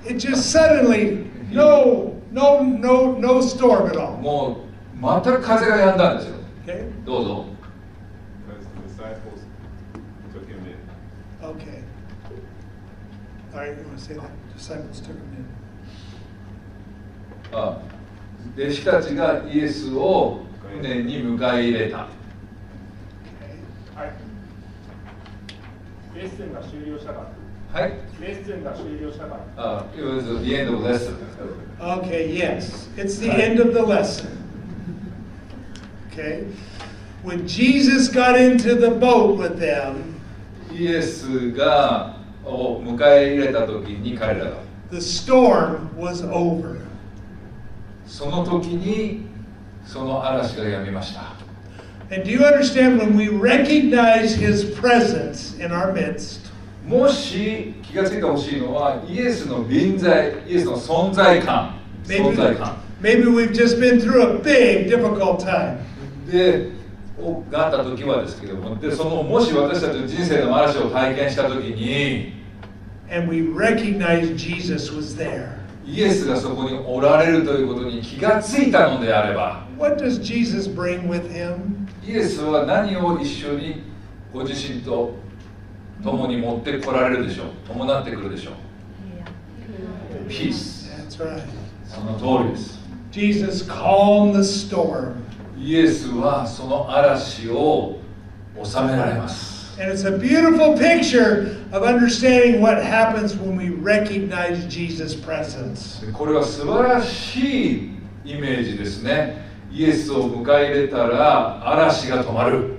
It just suddenly, no storm at all. もうまた風が止んだんですよ。 Okay. どうぞ。 Because the disciples took him in. Okay. All right, you want to say that? Disciples took him in. あ、弟子たちがイエスを船に迎え入れた。 Okay. はい。レッスンが終了したから。はい。レッスンが終了したから。あ、it was the end of lesson. Okay, yes. It's the end of the lesson. Okay. When Jesus got into the boat with them, イエスがを迎え入れた時に彼らが the storm was over. その時にその嵐が止みました。 And do you understand when we recognize his presence in our midst? もし気がついてほしいのはイエスの臨在、イエスの存在感、存在感。 Maybe we've just been through a big, difficult time. で、があった時はですけども、でもし私たちの人生の嵐を体験した時に、and we recognize Jesus was there, イエスがそこにおられるということに気がついたのであれば、 what does Jesus bring with him? イエスは何を一緒にご自身と共に持ってこられるでしょう、伴ってくるでしょう。ピース。 That's right. その通りです。 Jesus calmed the storm. イエスはその嵐を収められます。 And it's a beautiful picture of understanding what happens when we recognize Jesus' presence. これは素晴らしいイメージですね。イエスを迎え入れたら嵐が止まる。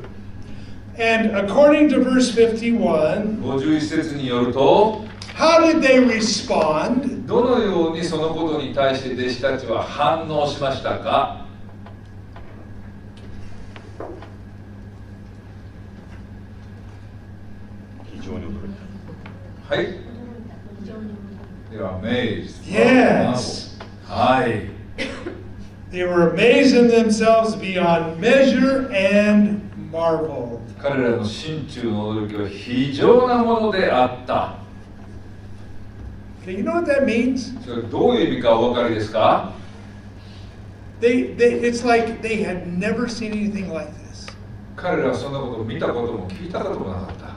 And according to verse 51, 51節によると、 how did they respond? どのようにそのことに対して弟子たちは反応しましたか。非常に驚いた。はい。They were amazed. Yes. はい。 They were amazed in themselves beyond measure and marveled. 彼らの心中の驚きは非常なものであった。 Okay, you know what that means? それどういう意味かお分かりですか。 It's like they had never seen anything like this. 彼らはそんなことを見たことも聞いたこともなかった。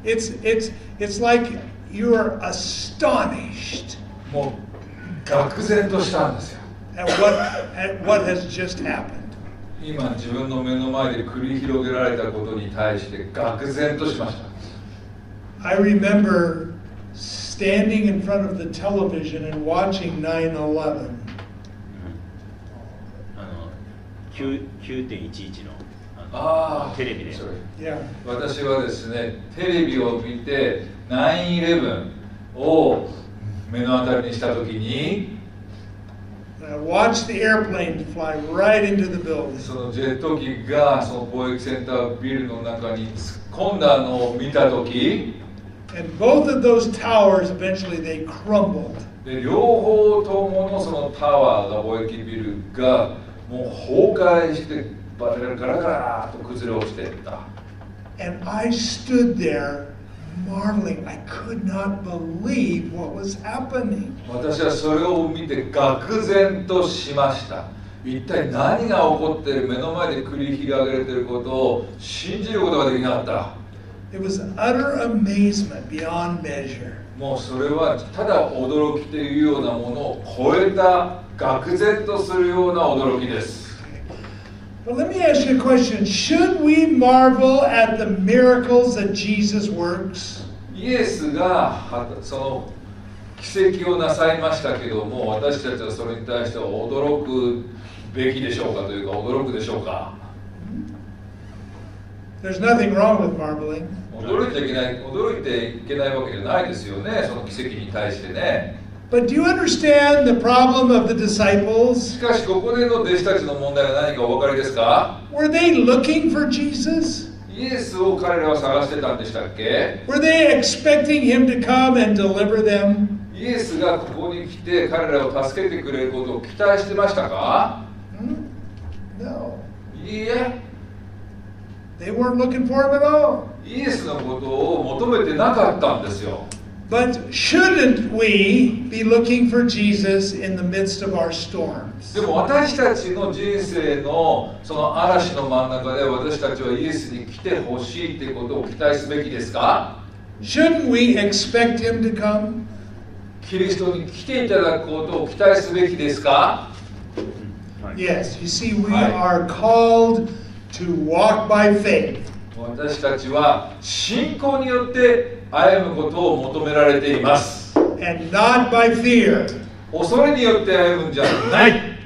It's like you are astonished もう愕然としたんですよ。 at what has just happened. 今自分の目の前で繰り広げられたことに対して愕然としました。 I remember standing in front of the television and watching 9/11. 9.11 のテレビで。Yeah. 私はですね、テレビを見て 9/11 を目の当たりにしたときに、 I watched the airplane fly right into the building. そのジェット機がその貿易センタービルの中に突っ込んだのを見たとき、 And both of those towers eventually they crumbled. で両方とものそのタワーが貿易ビルがもう崩壊してガラガラガラと崩れ落ちていった。 And I stood there marveling. I could not believe what was happening. 私はそれを見て愕然としました。一体何が起こっている、目の前で繰り広げられていることを信じることができなかった。 It was utter amazement beyond measure. もうそれはただ驚きというようなものを超えた愕然とするような驚きです。 But let me ask you a question. Should we marvel at the miracles that Jesus works? イエスがその奇跡をなさいましたけども、私たちはそれに対しては驚くべきでしょうかというか、驚くでしょうか。 There's nothing wrong with marveling. 驚いていけないわけじゃないですよね、その奇跡に対してね。 But do you understand the problem of the し disciples? かしここでの弟子たちの問題は何かお分かりですか。 Were they looking for Jesus? イエスを彼らは探してたんでしたっけ。 Were they expecting him to come and deliver them? イエスがここに来て彼らを助けてくれることを期待してましたか。 No. いいえ、 They weren't looking for him at all. イエスのことを求めてなかったんですよ。 But shouldn't we be looking for Jesus in the midst of our storms? でも私たちの人生のその嵐の真ん中で私たちはイエスに来てほしいということを期待すべきですか。 Shouldn't we expect him to come? キリストに来ていただくことを期待すべきですか。 Yes. You see, we are called to walk by faith. 私たちは信仰によって歩むことを求められています。 And not by fear. 恐れによって歩むんじゃない。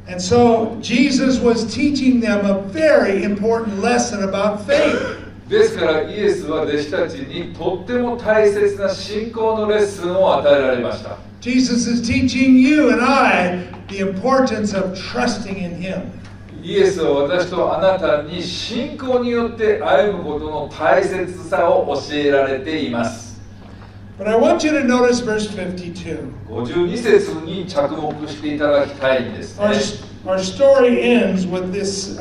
And so Jesus was teaching them a very important lesson about faith. ですからイエスは弟子たちにとっても大切な信仰のレッスンを与えられました。 Jesus is teaching you and I the importance of trusting in him. イエスは私とあなたに信仰によって歩むことの大切さを教えられています。 But I want you to notice verse 52. 52節に着目していただきたいんですね。Our story ends with this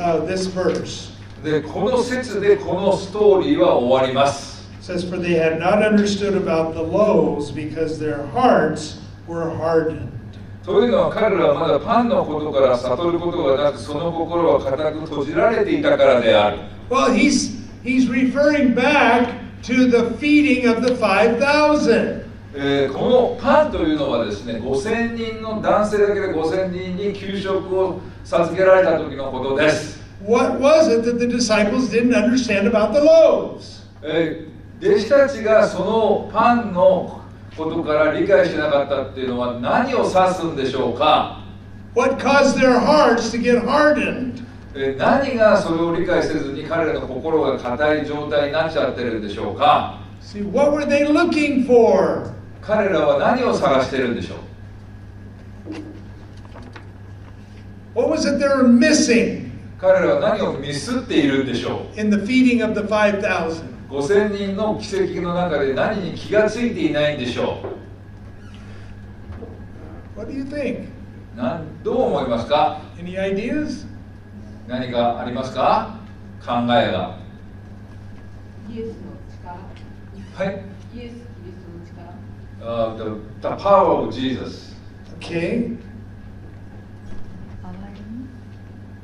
verse. で、この説でこのストーリーは終わります。It says, For they had not understood about the loaves because their hearts were hardened. というのは彼らはまだパンのことから悟ることがなく、その心は固く閉じられていたからである。Well, he's referring back to the feeding of the 5,000. このパンというのはですね、5000人の男性だけで5000人に給食を授けられた時のことです。What was it that the disciples didn't understand about the loaves? 弟子たちがそのパンのことから理解しなかったっていうのは何を指すんでしょうか？ What caused their hearts to get hardened? 何がそれを理解せずに彼らの心が硬い状態になっちゃってるんでしょうか？ See, what were they looking for? 彼らは何を探してるんでしょう？ What was it they were missing 彼らは何をミスっているんでしょう？ in the feeding of the 5,000? 5000人の奇跡の中で何に気がついていないんでしょう？ What do you think? どう思いますか？ Any ideas? 何かありますか？考えが。イエスの力。はい。イエス・キリストの力。The power of Jesus. Okay.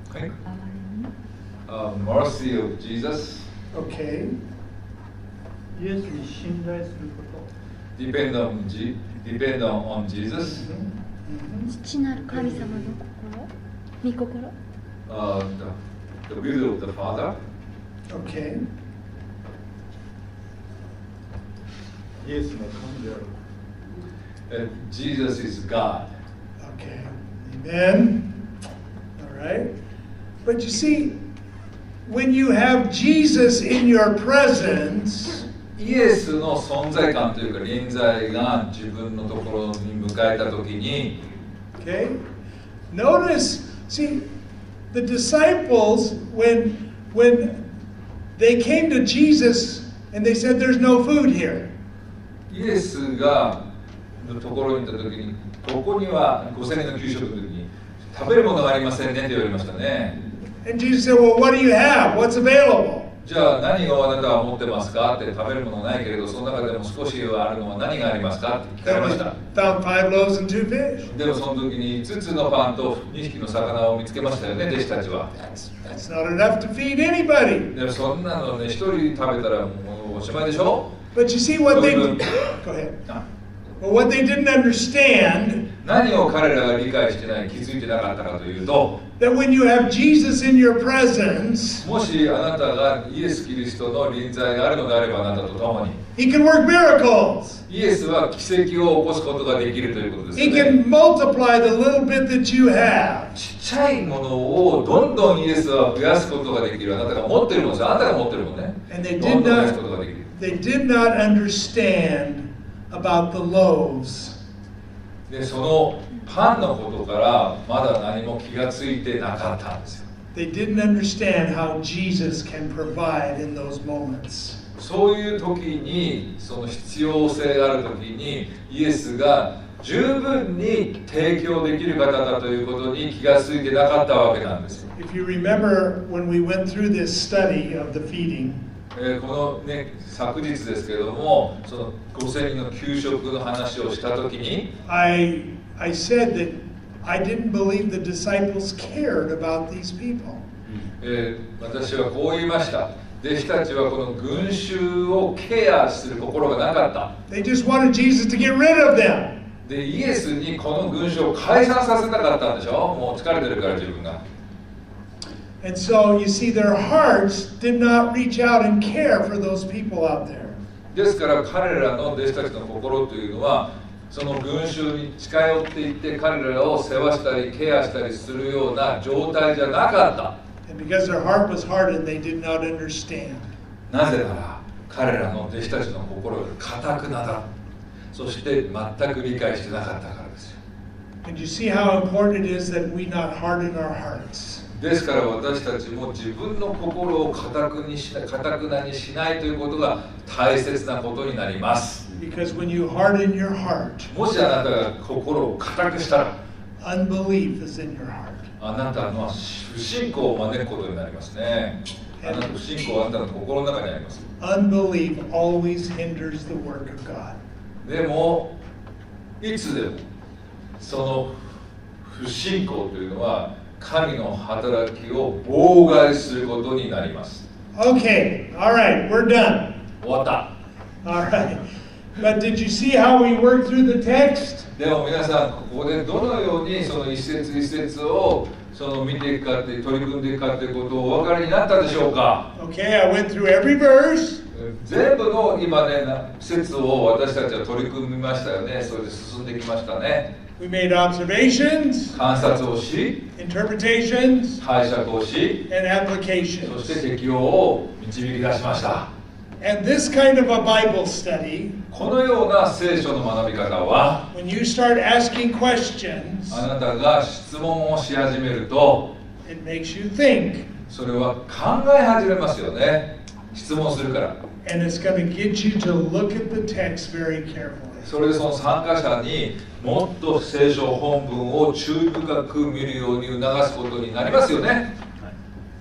はい。Mercy of Jesus. Okay. イエスに信頼すること。Depend on Jesus. 父なる神様の心、御心。The will of the Father. Okay. イエスの神である。Jesus is God. Okay. Amen. All right. But you see, when you have Jesus in your presence, イエスの存在感というか臨在が自分のところに迎えたときに、okay? Notice, see, the disciples, when they came to Jesus and they said, "There's no food here." イエスがのところに行ったときに、ここには5000人の給食のときに食べるものがありませんねって言われましたね。And Jesus said, "Well, what do you have? What's available?" じゃあ何をあなたは持ってますかって、食べるものないけれどその中でも少しはあるのは何がありますかって聞かれました。 Found 5 loaves and 2 fish. でもその時に5つのパンと2匹の魚を見つけましたよね、弟子たちは。 That's not enough to feed anybody. でもそんなのね、1人食べたらもうおしまいでしょ。 But you see what they go ahead. Well, what they didn't understand 何を彼らが理解してない、気づいてなかったかというと、 that when you have Jesus in your presence, もしあなたがイエス・キリストの臨在があるのであればあなたと共に、 He can work miracles. イエスは奇跡を起こすことができるということです He ね。 can multiply the little bit that you have. ちっちゃいものをどんどんイエスは増やすことができる。あなたが持ってるものです。あなたが持ってるものね。 And they ど did んどん増やす not ことができる。 they did not understand about the loaves. で、そのパンのことからまだ何も気がついてなかったんですよ。They didn't understand how Jesus can provide in those moments. そういう時に、その必要性がある時に、イエスが十分に提供できる方だということに気がついてなかったわけなんですよ。 If you remember when we went through this study of the feeding, このね、昨日ですけれども、その5000人の給食の話をした時に、 I said that I didn't believe the disciples cared about these people. 私はこう言いました。弟子たちはこの群衆をケアする心がなかった。 They just wanted Jesus to get rid of them. で、イエスにこの群衆を解散させたかったんでしょ。もう疲れてるから自分が。And so you see, their hearts did not reach out and care for those people out there. ですから彼らの弟子たちの心というのは、その群衆に近寄っていって彼らを世話したりケアしたりするような状態じゃなかった。 And because their heart was hardened, they did not understand. なぜなら彼らの弟子たちの心が固くなだ。そして全く理解してなかったからですよ。 And you see how important it is that we not harden our hearts. ですから私たちも自分の心を固くなにしないということが大切なことになります。 Because when you harden your heart, もしあなたが心を固くしたら、 unbelief is in your heart. あなたの不信仰を招くことになりますね。あなたの不信仰はあなたの心の中にあります。Unbelief always hinders the work of God. でもいつでもその不信仰というのは神の働きを妨害することになります。Okay, all right, we're done. 終わった。All right. But did you see how we worked through the text? でも皆さん、ここでどのようにその一節一節を見ていくかって取り組んでいくかということをお分かりになったでしょうか。 Okay, I went through every verse. 全部の今ね、節を私たちは取り組みましたよね。それで進んできましたね。We made observations, 観察をし、 interpretations, 解釈をし、 and そ applications. して適用を導き出しました。And this kind of a Bible study, このような聖書の学び方は、 when you start asking questions, あなたが質問をし始めると、 it makes you think. それは考え始めますよね。質問するから。 And it's going to get you to look at the text very carefully. それでその参加者にもっと聖書本文を注意深く見るように促すことになりますよね。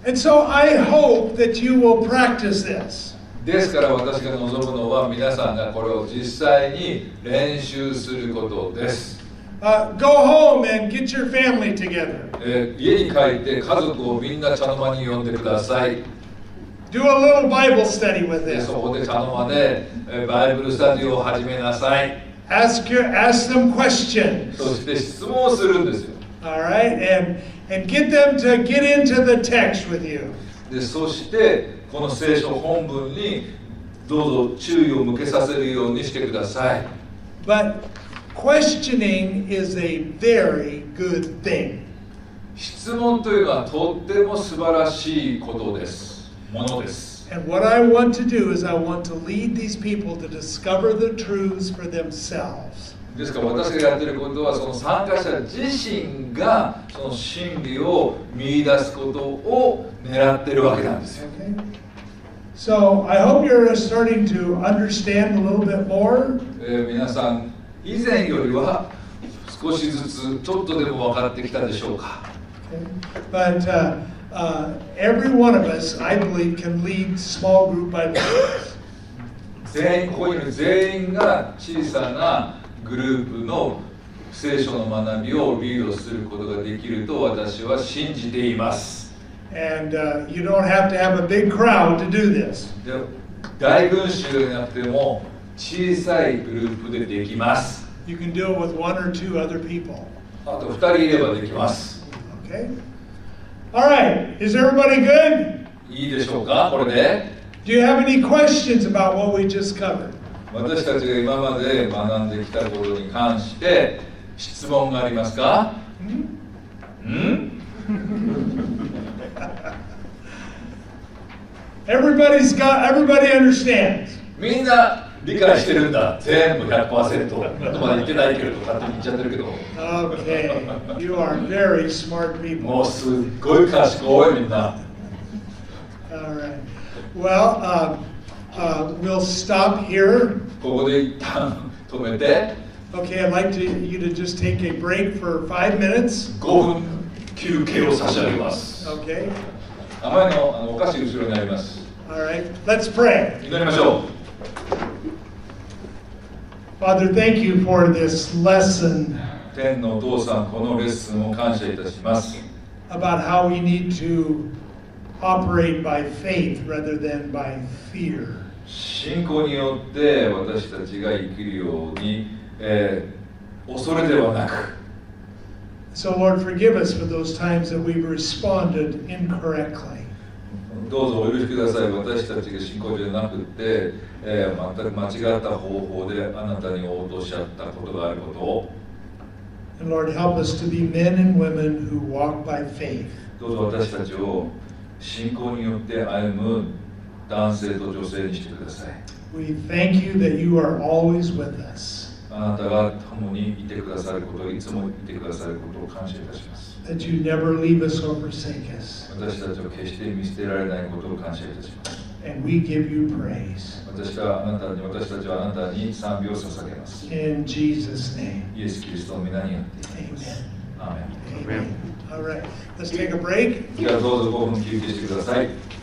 And so I hope that you will practice this. ですから私が望むのは皆さんがこれを実際に練習することです。Go home and get your family together. 家に帰って家族をみんな茶の間に呼んでください。Do a little Bible study with で them. そこで茶の間でバイブルスタディを始めなさい。Ask them questions. そして質問をするんですよ。All right, and get them to get into the text with you. でそしてこの聖書本文にどうぞ注意を向けさせるようにしてください。But questioning is a very good thing. 質問というのはとっても素晴らしいことです。ものです。And what I want to do is I want to lead these people to discover the truths for themselves. ですから私がやっていることはその参加者自身がその真理を見出すことを狙っているわけなんですよ。Okay? So I hope you're starting to understand a little bit more. 皆さん以前よりは少しずつちょっとでも分かってきたでしょうか。Okay? But every one of us, I believe, can lead small group Bible studies. ここにいる全員が小さなグループの聖書の学びをリードすることができると私は信じています。And you don't have to have a big crowd to do this. で大群衆でなくても小さいグループでできます。You can do it with one or two other people. あと2人いればできます。Okay? All right. Is everybody good? いいでしょうかこれで。Do you have any questions about what we just covered? 私たちが今まで学んできたことに関して質問がありますか？Everybody understands. みんな理解してるんだ。全部 100% とまで言ってないけれど勝手に言っちゃってるけど。Okay. You are very smart もう people. すっごい賢いみんな。All right. Well, we'll stop here. ここで一旦止めて Okay, I'd like you to just take a break for 5 minutes. 5分休憩を差し上げます。 Okay. 甘いのお菓子後ろにあります。 All right. Let's pray. 祈りましょう。Father, thank you for this lesson 天のお父さん、このレッスンを感謝いたします。 about how we need to operate by faith rather than by fear. 信仰によって私たちが生きるように、恐れではなく。So, Lord, forgive us for those times that we've responded incorrectly. どうぞお許しください。私たちが信仰じゃなくて、全く間違った方法であなたに応答しちゃったことがあることを。And Lord, help us to be men and women who walk by faith. どうぞ私たちを信仰によって歩む男性と女性にしてください。We thank you that you are always with us. あなたが共にいてくださること、いつもいてくださることを感謝いたします。That you never leave us or forsake us. 私たちを決して見捨てられないことを感謝いたします。And we give you praise. 私たちはあなたに賛美を捧げます。 In Jesus' name. イエス・キリストの皆によって。Amen. アーメン。Amen. All right, let's take a break. じゃあどうぞ5分休憩してください。